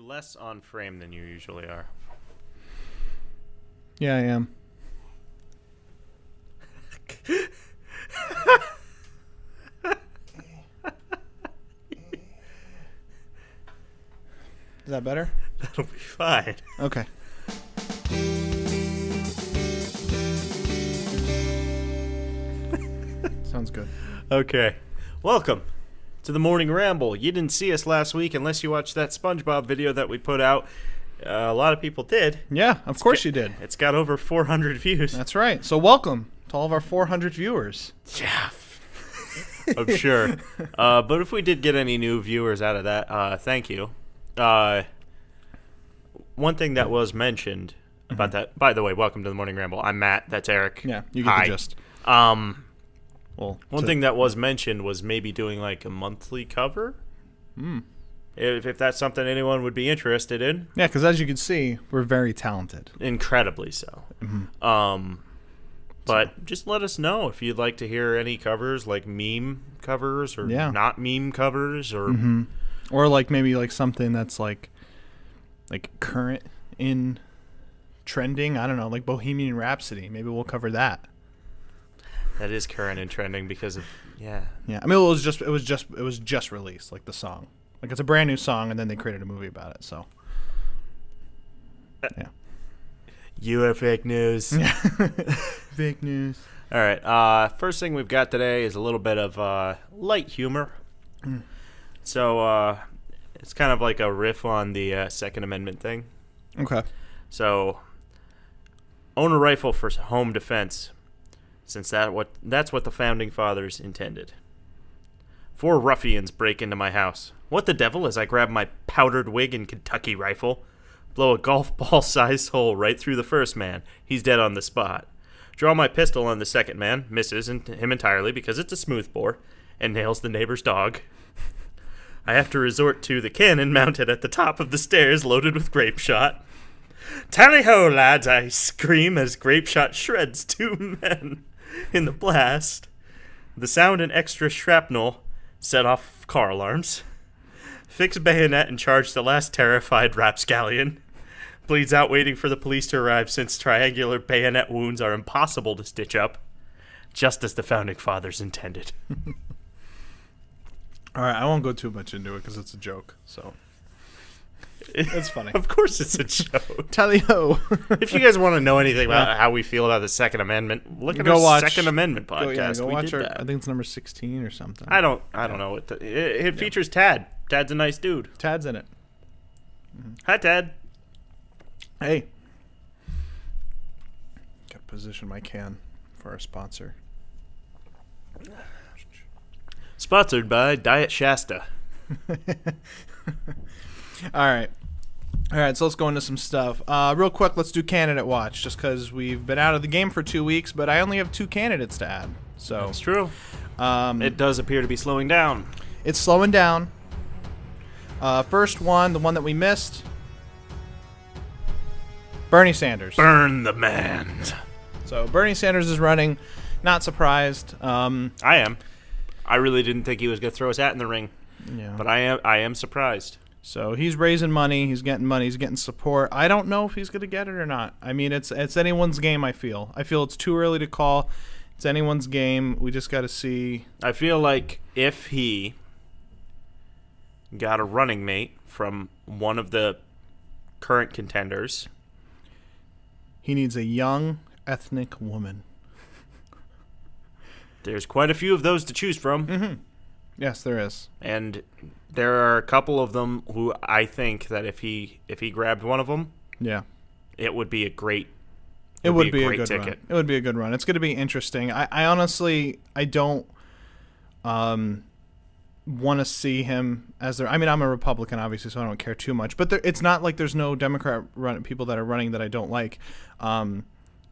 less on frame than you usually are. Yeah, I am. Is that better? That'll be fine. Okay. Sounds good. Okay. Welcome to the Morning Ramble. You didn't see us last week unless you watched that SpongeBob video that we put out. A lot of people did. Yeah, of course you did. It's got over 400 views. That's right. So welcome to all of our 400 viewers. Yeah. I'm sure. But if we did get any new viewers out of that, thank you. One thing that was mentioned about that, by the way, welcome to the Morning Ramble. I'm Matt. That's Eric. Yeah, you get the gist. Well, one thing that was mentioned was maybe doing like a monthly cover. If that's something anyone would be interested in. Yeah, because as you can see, we're very talented. Incredibly so. Mm-hmm. But just let us know if you'd like to hear any covers, like meme covers or not meme covers, or or like maybe like something that's like current in trending. I don't know, like Bohemian Rhapsody. Maybe we'll cover that. That is current and trending because of yeah. I mean, it was just released, like the song. Like it's a brand new song, and then they created a movie about it. So yeah. You are fake news. Fake news. All right. First thing we've got today is a little bit of light humor. So it's kind of like a riff on the Second Amendment thing. Okay. So own a rifle for home defense, since that's what the Founding Fathers intended. 4 ruffians break into my house. What the devil, as I grab my powdered wig and Kentucky rifle. Blow a golf ball-sized hole right through the first man. He's dead on the spot. Draw my pistol on the second man. Misses him entirely because it's a smoothbore. And nails the neighbor's dog. I have to resort to the cannon mounted at the top of the stairs loaded with grape shot. Tally-ho, lads, I scream as grape shot shreds 2 men in the blast. The sound and extra shrapnel set off car alarms. Fix bayonet and charge the last terrified rapscallion. Bleeds out waiting for the police to arrive since triangular bayonet wounds are impossible to stitch up. Just as the Founding Fathers intended. All right, I won't go too much into it because it's a joke, so it's funny. Of course it's a joke. Tally-ho. If you guys want to know anything about how we feel about the Second Amendment, look at our Second Amendment podcast. Go watch our, I think it's number 16 or something. I don't know. It features Tad. Tad's a nice dude. Tad's in it. Hi, Tad. Hey. Gotta position my can for our sponsor. Sponsored by Diet Shasta. All right, so let's go into some stuff. Real quick, let's do candidate watch, just because we've been out of the game for 2 weeks, but I only have 2 candidates to add. So that's true. It does appear to be slowing down. It's slowing down. First one, the one that we missed, Bernie Sanders. Burn the man. So Bernie Sanders is running. Not surprised. I am. I really didn't think he was going to throw his hat in the ring. Yeah. But I am surprised. So he's raising money. He's getting money. He's getting support. I don't know if he's going to get it or not. I mean, it's anyone's game, I feel. I feel it's too early to call. It's anyone's game. We just got to see. I feel like if he got a running mate from one of the current contenders, he needs a young ethnic woman. There's quite a few of those to choose from. Mm-hmm. Yes, there is. And there are a couple of them who I think that if he grabbed one of them, it would be a great It would be a good ticket. Run. It would be a good run. It's going to be interesting. I honestly don't want to see him as their. I mean, I'm a Republican, obviously, so I don't care too much. But it's not like there's no Democrat people that are running that I don't like.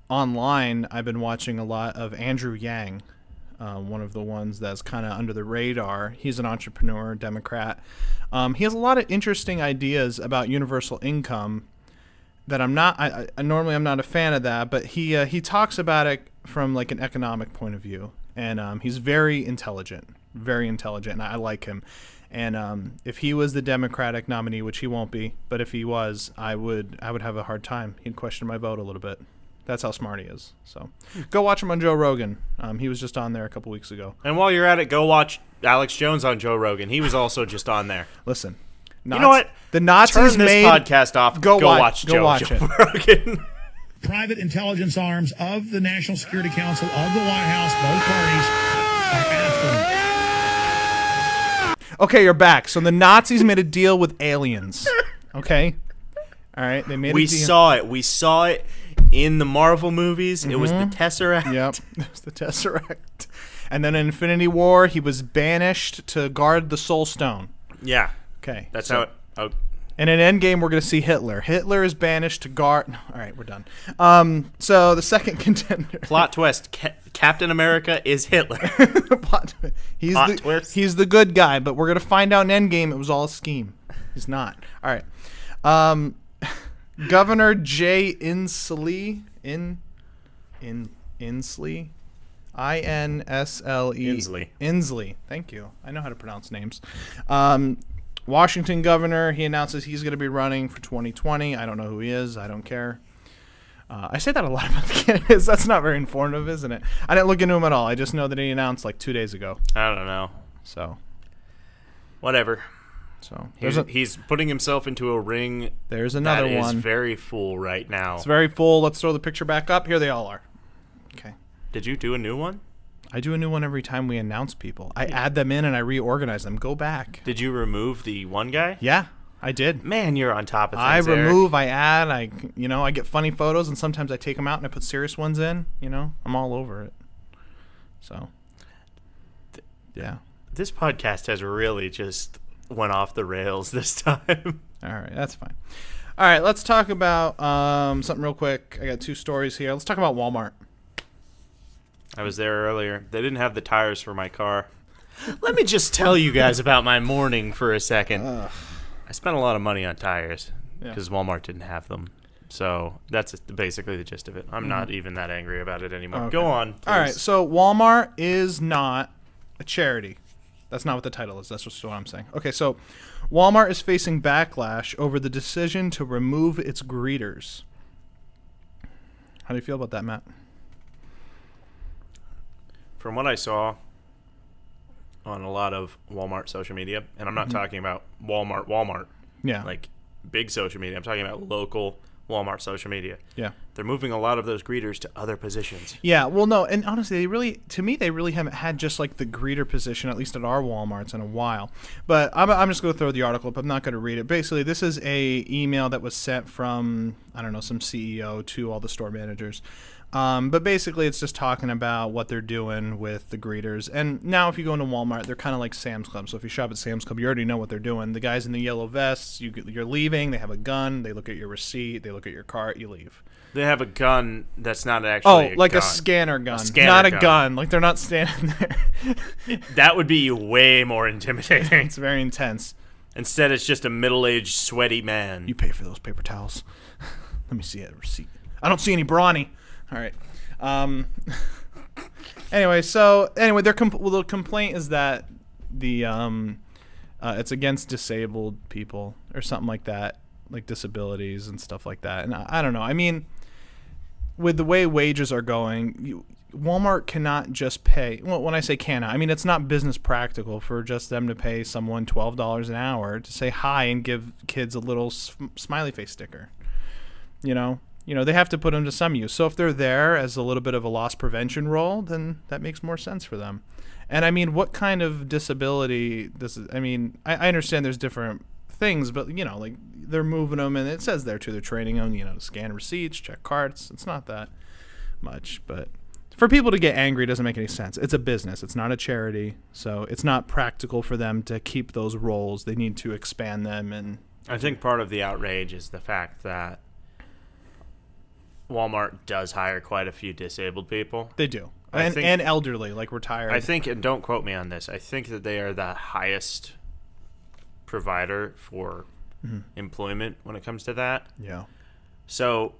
Online, I've been watching a lot of Andrew Yang. One of the ones that's kind of under the radar. He's an entrepreneur, Democrat. He has a lot of interesting ideas about universal income that I'm not. I normally I'm not a fan of that, but he talks about it from like an economic point of view, and he's very intelligent, and I like him. And if he was the Democratic nominee, which he won't be, but if he was, I would have a hard time. He'd question my vote a little bit. That's how smart he is. So go watch him on Joe Rogan. He was just on there a couple weeks ago. And while you're at it, go watch Alex Jones on Joe Rogan. He was also just on there. Listen, you know what? The Nazis Turn this made podcast off. Go watch Joe Rogan. Private intelligence arms of the National Security Council of the White House, both parties are after him. Okay, you're back. So the Nazis made a deal with aliens. Okay? All right, they made a deal. We saw it in the Marvel movies. It was the Tesseract. Yep, it was the Tesseract. And then in Infinity War, he was banished to guard the Soul Stone. Yeah. Okay. That's how it... Oh. And in Endgame, we're going to see Hitler. Hitler is banished to guard... All right, we're done. So the second contender... Plot twist. Captain America is Hitler. He's the good guy, but we're going to find out in Endgame it was all a scheme. He's not. All right. Governor Jay Inslee... Inslee? I-N-S-L-E... Inslee. Thank you. I know how to pronounce names. Washington governor, he announces he's going to be running for 2020. I don't know who he is. I don't care. I say that a lot about the candidates. That's not very informative, isn't it? I didn't look into him at all. I just know that he announced like 2 days ago. I don't know. So. Whatever. So he's putting himself into a ring. There's another one. That is very full right now. It's very full. Let's throw the picture back up. Here they all are. Okay. Did you do a new one? I do a new one every time we announce people. I add them in and I reorganize them. Go back. Did you remove the one guy? Yeah, I did. Man, you're on top of things, I remove, Eric. I add, I get funny photos, and sometimes I take them out and I put serious ones in. I'm all over it. So, yeah. This podcast has really just went off the rails this time. All right, that's fine. All right, let's talk about something real quick. I got 2 stories here. Let's talk about Walmart. I was there earlier. They didn't have the tires for my car. Let me just tell you guys about my morning for a second. I spent a lot of money on tires because Walmart didn't have them. So that's basically the gist of it. I'm not even that angry about it anymore. Okay. Go on, please. All right, so Walmart is not a charity. That's not what the title is. That's just what I'm saying. Okay, so Walmart is facing backlash over the decision to remove its greeters. How do you feel about that, Matt? From what I saw on a lot of Walmart social media, and I'm not talking about Walmart. Yeah. Like big social media. I'm talking about local Walmart social media. Yeah. They're moving a lot of those greeters to other positions. Yeah, well, no, and honestly, they really haven't had just like the greeter position, at least at our Walmarts, in a while. But I'm just going to throw the article up. I'm not going to read it. Basically, this is a email that was sent from, I don't know, some CEO to all the store managers. But basically, it's just talking about what they're doing with the greeters. And now if you go into Walmart, they're kind of like Sam's Club. So if you shop at Sam's Club, you already know what they're doing. The guys in the yellow vests, you're leaving. They have a gun. They look at your receipt. They look at your cart. You leave. They have a gun that's not actually a gun. a scanner gun. Not a gun. Like, they're not standing there. That would be way more intimidating. It's very intense. Instead, it's just a middle-aged, sweaty man. You pay for those paper towels. Let me see a receipt. I don't see any brawny. All right. Anyway, their complaint is that it's against disabled people or something like that, like disabilities and stuff like that. And I don't know. I mean, with the way wages are going, Walmart cannot just pay. Well, when I say cannot, I mean it's not business practical for just them to pay someone $12 an hour to say hi and give kids a little smiley face sticker. They have to put them to some use. So if they're there as a little bit of a loss prevention role, then that makes more sense for them. And I mean, what kind of disability this is? I mean, I understand there's different things, but like they're moving them, and it says there too, they're training them, to scan receipts, check carts. It's not that much, but for people to get angry doesn't make any sense. It's a business. It's not a charity, so it's not practical for them to keep those roles. They need to expand them. And I think part of the outrage is the fact that Walmart does hire quite a few disabled people. They do. And elderly, like retired. I think, and don't quote me on this, I think that they are the highest provider for employment when it comes to that. Yeah. So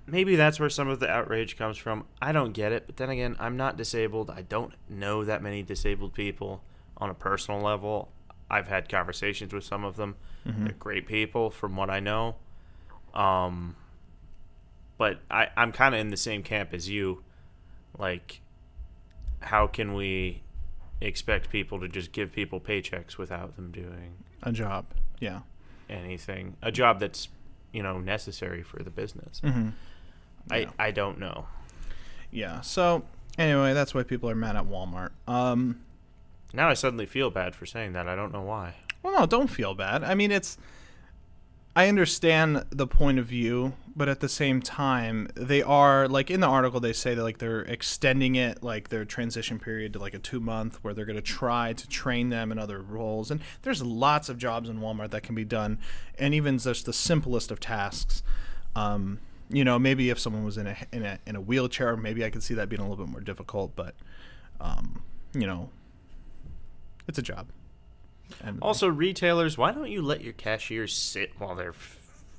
maybe that's where some of the outrage comes from. I don't get it. But then again, I'm not disabled. I don't know that many disabled people on a personal level. I've had conversations with some of them. Mm-hmm. They're great people from what I know. But I'm kind of in the same camp as you. Like, how can we expect people to just give people paychecks without them doing a job? Yeah. Anything. A job that's, necessary for the business. Mm-hmm. Yeah. I don't know. Yeah. So, anyway, that's why people are mad at Walmart. Now I suddenly feel bad for saying that. I don't know why. Well, no, don't feel bad. I mean, I understand the point of view, but at the same time, they are, like, in the article, they say that, like, they're extending it, like, their transition period to, like, a 2-month where they're going to try to train them in other roles. And there's lots of jobs in Walmart that can be done, and even just the simplest of tasks. Maybe if someone was in a wheelchair, maybe I could see that being a little bit more difficult, but, it's a job. And also, retailers, why don't you let your cashiers sit while they're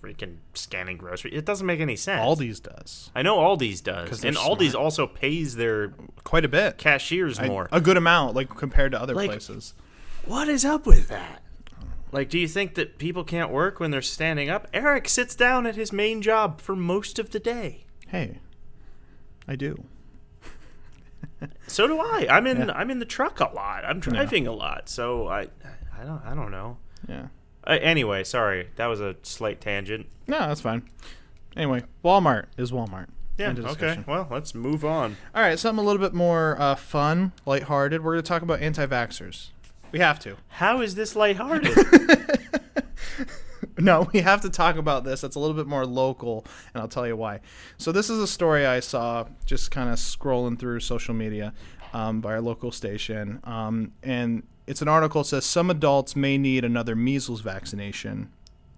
freaking scanning groceries? It doesn't make any sense. Aldi's does. I know Aldi's does. And smart. Aldi's also pays their quite a bit. Cashiers more. A good amount, like, compared to other places. What is up with that? Like, do you think that people can't work when they're standing up? Eric sits down at his main job for most of the day. Hey, I do. So do I. I'm in the truck a lot. I'm driving a lot. So I don't know. Yeah. Anyway, sorry. That was a slight tangent. No, that's fine. Anyway, Walmart is Walmart. Yeah, okay. Well, let's move on. All right, something a little bit more fun, lighthearted. We're going to talk about anti-vaxxers. We have to. How is this lighthearted? No, we have to talk about this. It's a little bit more local, and I'll tell you why. So this is a story I saw just kind of scrolling through social media by our local station. And it's an article that says, some adults may need another measles vaccination,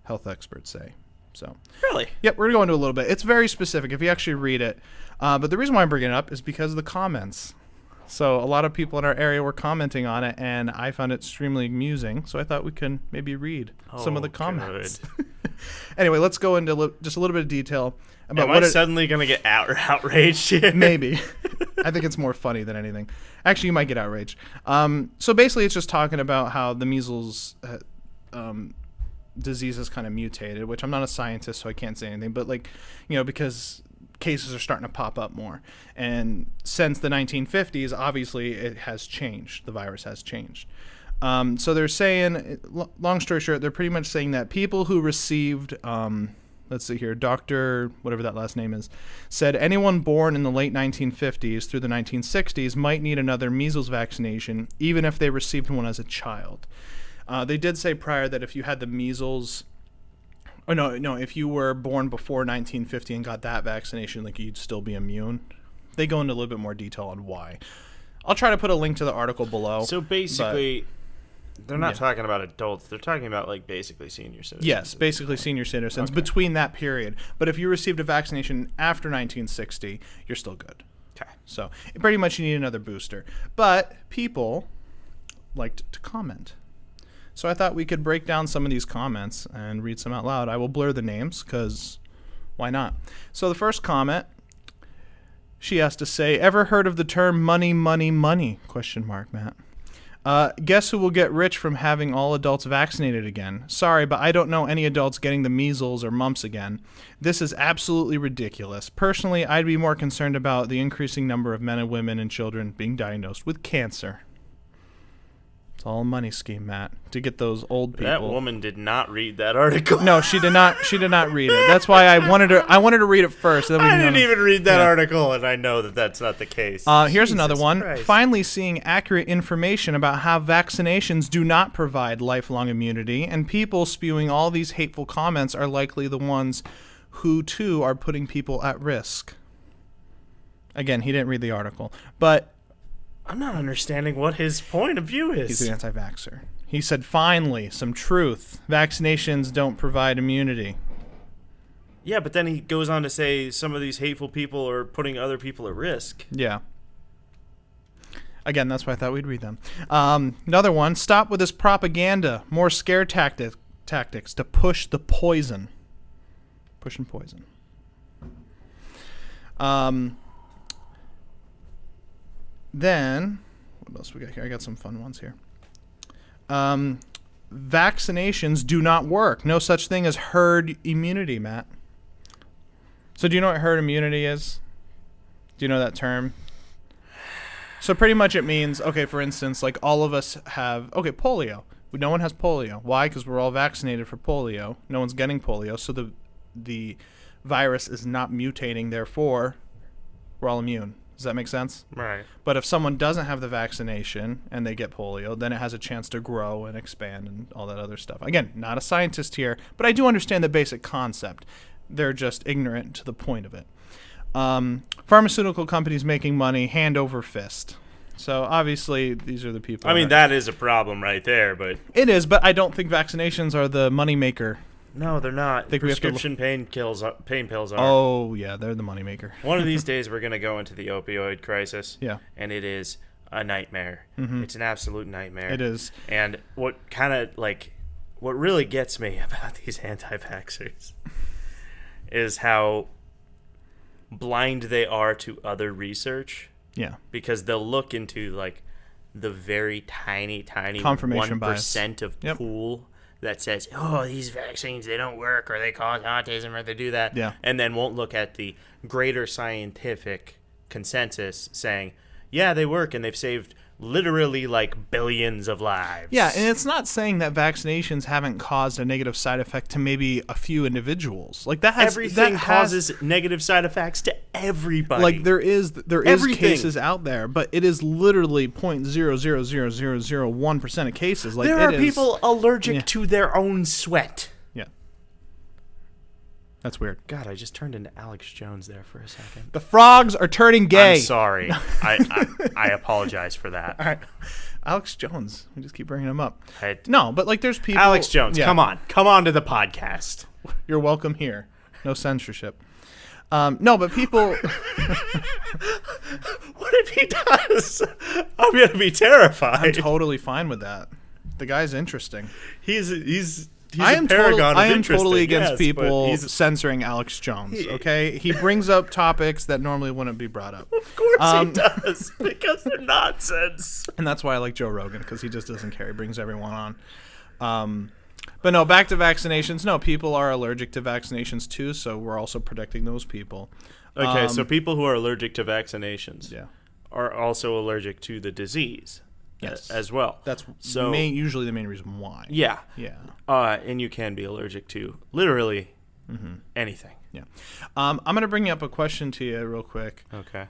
health experts say. So, really? Yep, we're going to go into a little bit. It's very specific if you actually read it. But the reason why I'm bringing it up is because of the comments. So a lot of people in our area were commenting on it, and I found it extremely amusing. So I thought we can maybe read some of the comments. Anyway, let's go into just a little bit of detail about Am I suddenly going to get outraged here? Maybe. I think it's more funny than anything. Actually, you might get outraged. So basically, it's just talking about how the measles disease has kind of mutated, which I'm not a scientist, so I can't say anything. But, because cases are starting to pop up more. And since the 1950s, obviously, it has changed. The virus has changed. So they're saying, long story short, they're pretty much saying that people who received, let's see here, Dr. whatever that last name is, said anyone born in the late 1950s through the 1960s might need another measles vaccination, even if they received one as a child. They did say prior that if you had the measles, if you were born before 1950 and got that vaccination, you'd still be immune. They go into a little bit more detail on why. I'll try to put a link to the article below. So basically, they're not talking about adults. They're talking about, basically senior citizens. Yes, basically senior citizens between that period. But if you received a vaccination after 1960, you're still good. Okay. So pretty much you need another booster. But people liked to comment. So I thought we could break down some of these comments and read some out loud. I will blur the names because why not? So the first comment, she has to say, ever heard of the term money, money, money? Question mark, Matt. Guess who will get rich from having all adults vaccinated again? Sorry, but I don't know any adults getting the measles or mumps again. This is absolutely ridiculous. Personally, I'd be more concerned about the increasing number of men and women and children being diagnosed with cancer. It's all a money scheme, Matt, to get those old people. That woman did not read that article. No, she did not. She did not read it. That's why I wanted to read it first. Then I didn't even read that article, and I know that that's not the case. Here's another one. Christ. Finally seeing accurate information about how vaccinations do not provide lifelong immunity, and people spewing all these hateful comments are likely the ones who, too, are putting people at risk. Again, he didn't read the article, but I'm not understanding what his point of view is. He's an anti-vaxxer. He said, finally, some truth. Vaccinations don't provide immunity. Yeah, but then he goes on to say some of these hateful people are putting other people at risk. Yeah. Again, that's why I thought we'd read them. Another one, stop with this propaganda. More scare tactics to push the poison. Pushing poison. Then, what else we got here? I got some fun ones here. vaccinations do not work. No such thing as herd immunity, Matt. So do you know what herd immunity is? Do you know that term? So pretty much it means, okay, for instance, like all of us have, polio. No one has polio. Why? Because we're all vaccinated for polio. No one's getting polio, so the virus is not mutating, therefore we're all immune. Does that make sense? Right. But if someone doesn't have the vaccination and they get polio, then it has a chance to grow and expand and all that other stuff. Again, not a scientist here, but I do understand the basic concept. They're just ignorant to the point of it. Pharmaceutical companies making money hand over fist. So obviously these are the people. I mean, that is a problem right there, but it is. But I don't think vaccinations are the moneymaker. No, they're not. Prescription pain pills are. Oh yeah, they're the moneymaker. One of these days we're gonna go into the opioid crisis. Yeah, and it is a nightmare. Mm-hmm. It's an absolute nightmare. It is. And what really gets me about these anti-vaxxers is how blind they are to other research. Yeah. Because they'll look into like the very tiny confirmation 1% of yep. pool that says, oh, these vaccines, they don't work, or they cause autism, or they do that. Yeah. And then won't look at the greater scientific consensus saying, yeah, they work, and they've saved literally like billions of lives. Yeah, and it's not saying that vaccinations haven't caused a negative side effect to maybe a few individuals. Like everything causes negative side effects to everybody. Like there is cases out there, but it is literally 0.00001% of cases. Like there are people allergic to their own sweat. Yeah. That's weird. God, I just turned into Alex Jones there for a second. The frogs are turning gay. I'm sorry. I apologize for that. All right. Alex Jones. We just keep bringing him up. No, but like there's people. Alex Jones, come on to the podcast. You're welcome here. No censorship. No, but people. What if he does? I'm gonna be terrified. I'm totally fine with that. The guy's interesting. He's a paragon of I am interesting, totally against yes, people censoring Alex Jones, okay? He brings up topics that normally wouldn't be brought up. Of course he does, because they're nonsense. And that's why I like Joe Rogan, because he just doesn't care. He brings everyone on. But no, back to vaccinations. No, people are allergic to vaccinations too, so we're also protecting those people. Okay, so people who are allergic to vaccinations are also allergic to the disease. Yes. As well. That's usually the main reason why. Yeah. Yeah. And you can be allergic to literally anything. Yeah. I'm going to bring up a question to you real quick. Okay.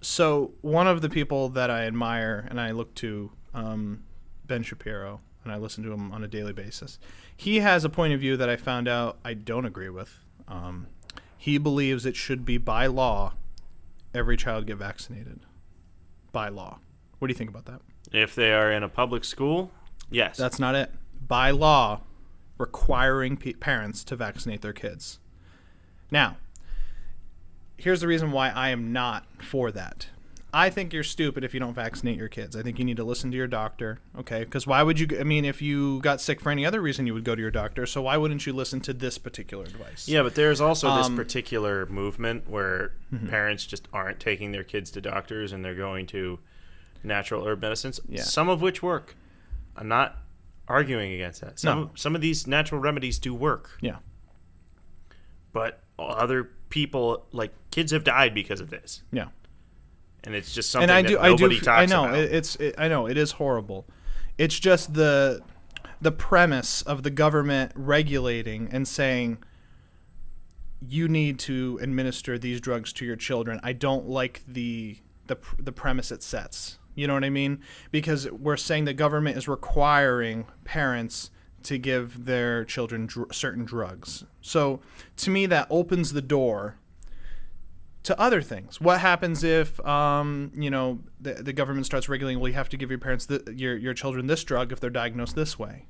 So one of the people that I admire and I look to, Ben Shapiro, and I listen to him on a daily basis. He has a point of view that I found out I don't agree with. He believes it should be by law every child get vaccinated. By law. What do you think about that? If they are in a public school, yes. That's not it. By law, requiring parents to vaccinate their kids. Now, here's the reason why I am not for that. I think you're stupid if you don't vaccinate your kids. I think you need to listen to your doctor, okay? Because why would you, if you got sick for any other reason, you would go to your doctor. So why wouldn't you listen to this particular advice? Yeah, but there's also this particular movement where parents just aren't taking their kids to doctors and they're going to natural herb medicines, some of which work. I'm not arguing against that. Some of these natural remedies do work. Yeah. But other people, like kids, have died because of this. Yeah. And it's just something that nobody talks about. I know it is horrible. It's just the premise of the government regulating and saying you need to administer these drugs to your children. I don't like the premise it sets. You know what I mean? Because we're saying the government is requiring parents to give their children certain drugs. So to me, that opens the door to other things. What happens if, the government starts regulating, well, you have to give your parents, your children this drug if they're diagnosed this way.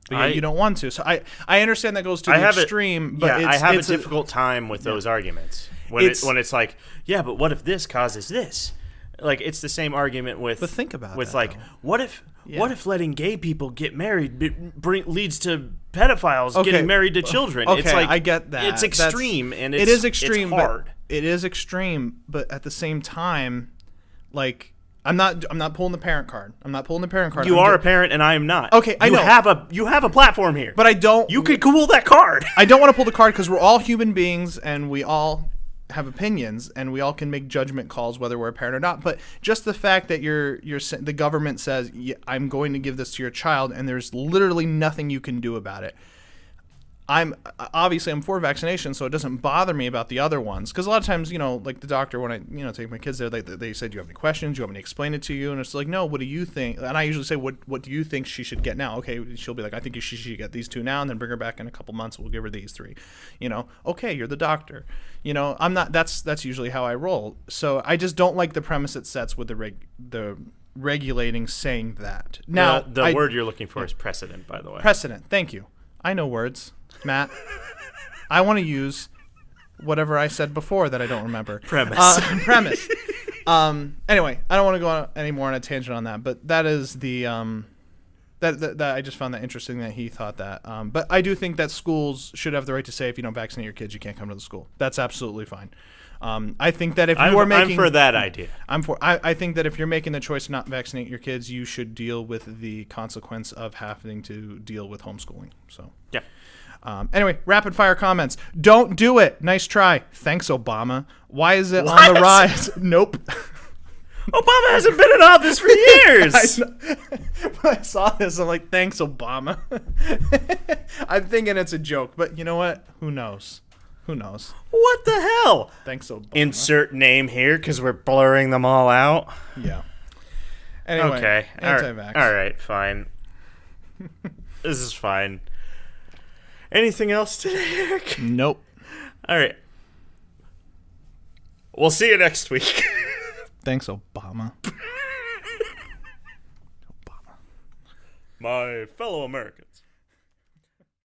But you don't want to. So I understand that goes to the extreme. But I have a difficult time with those arguments. When it's like, yeah, but what if this causes this? Like, it's the same argument with. But think about with that, like, though. what if letting gay people get married leads to pedophiles getting married to children? Okay, it's like, I get that. It's extreme, and it is extreme. It's hard. It is extreme, but at the same time, like, I'm not pulling the parent card. You are a parent, and I am not. Okay, I know. You have a platform here, but I don't. You could pull that card. I don't want to pull the card because we're all human beings and we all have opinions and we all can make judgment calls whether we're a parent or not. But just the fact that the government says, yeah, I'm going to give this to your child, and there's literally nothing you can do about it. I'm for vaccination, so it doesn't bother me about the other ones. Because a lot of times, like the doctor, when I take my kids there, they say, do you have any questions? Do you want me to explain it to you? And it's like, no, what do you think? And I usually say, what do you think she should get now? Okay, she'll be like, I think she should get these 2 now, and then bring her back in a couple months. We'll give her these 3. Okay, you're the doctor. I'm not. That's usually how I roll. So I just don't like the premise it sets with the regulating saying that. Now, the word you're looking for is precedent, by the way. Precedent. Thank you. I know words. Matt, I want to use whatever I said before that I don't remember. Premise. Anyway, I don't want to go on any more on a tangent on that, but that is the that I just found that interesting that he thought that. But I do think that schools should have the right to say, if you don't vaccinate your kids, you can't come to the school. That's absolutely fine. I think that if you are making, I'm for that idea. I think that if you're making the choice to not vaccinate your kids, you should deal with the consequence of having to deal with homeschooling. So yeah. Anyway, rapid fire comments. Don't do it. Nice try. Thanks, Obama. Why is it on the rise? Nope. Obama hasn't been in office for years. When I saw this, I'm like, thanks, Obama. I'm thinking it's a joke, but you know what? Who knows? What the hell? Thanks, Obama. Insert name here because we're blurring them all out. Yeah. Anyway, okay. Anti-vax. All right, fine. This is fine. Anything else today, Eric? Nope. All right. We'll see you next week. Thanks, Obama. My fellow Americans.